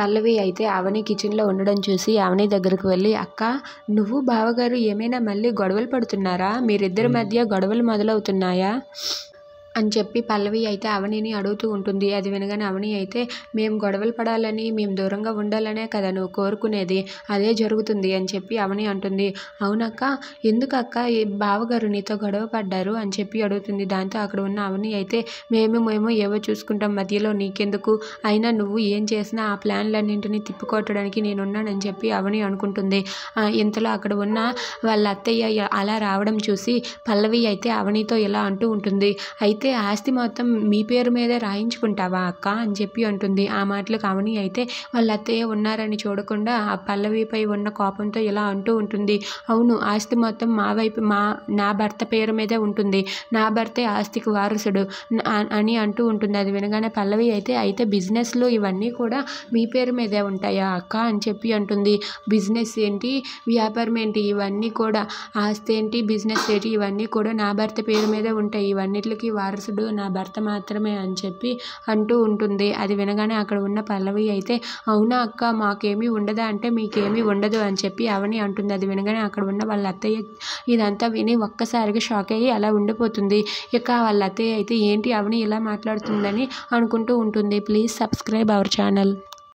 పల్లవి అయితే అవని కిచెన్లో ఉండడం చూసి అవని దగ్గరకు వెళ్ళి, అక్క నువ్వు బావగారు ఏమైనా మళ్ళీ గొడవలు పడుతున్నారా? మీరిద్దరి మధ్య గొడవలు మొదలవుతున్నాయా అని చెప్పి పల్లవి అయితే అవనిని అడుగుతూ ఉంటుంది. అది వినగానే అవని అయితే, మేము గొడవలు పడాలని, మేము దూరంగా ఉండాలనే కదా నువ్వు కోరుకునేది, అదే జరుగుతుంది అని చెప్పి అవని అంటుంది. అవునక్క, ఎందుకక్క ఈ బావగారు నీతో గొడవ పడ్డారు అని చెప్పి అడుగుతుంది. దాంతో అక్కడ ఉన్న అవని అయితే, మేము ఏవో చూసుకుంటాం, మధ్యలో నీకెందుకు, అయినా నువ్వు ఏం చేసినా ఆ ప్లాన్లన్నింటినీ తిప్పికొట్టడానికి నేనున్నానని చెప్పి అవని అనుకుంటుంది. ఇంతలో అక్కడ ఉన్న వాళ్ళ అత్తయ్య అలా రావడం చూసి పల్లవి అయితే అవనితో ఇలా అంటూ ఉంటుంది. అయితే ఆస్తి మొత్తం మీ పేరు మీదే రాయించుకుంటావా అక్క అని చెప్పి అంటుంది. ఆ మాటలకు అవని అయితే వాళ్ళ అత్తయ్య ఉన్నారని చూడకుండా ఆ పల్లవిపై ఉన్న కోపంతో ఇలా అంటూ ఉంటుంది. అవును, ఆస్తి మొత్తం నా భర్త పేరు మీదే ఉంటుంది, నా భర్తే ఆస్తికి వారసుడు అని అంటూ ఉంటుంది. అది వినగానే పల్లవి అయితే బిజినెస్లు ఇవన్నీ కూడా మీ పేరు మీదే ఉంటాయా అక్క అని చెప్పి అంటుంది. బిజినెస్ ఏంటి, వ్యాపారం ఏంటి, ఇవన్నీ కూడా ఆస్తి ఏంటి, బిజినెస్ ఏంటి, ఇవన్నీ కూడా నా భర్త పేరు మీదే ఉంటాయి, ఇవన్నిటికి వారసుడు నా భర్త మాత్రమే అని చెప్పి అంటూ ఉంటుంది. అది వినగానే అక్కడ ఉన్న పల్లవి అయితే, అవునా అక్క, మాకేమీ ఉండదా అంటే మీకేమీ ఉండదు అని చెప్పి అవని అంటుంది. అది వినగానే అక్కడ ఉన్న వాళ్ళ అత్తయ్య ఇదంతా విని ఒక్కసారిగా షాక్ అయ్యి అలా ఉండిపోతుంది. ఇక వాళ్ళ అత్తయ్య అయితే ఏంటి అవని ఇలా మాట్లాడుతుందని అనుకుంటూ ఉంటుంది. Please subscribe our channel.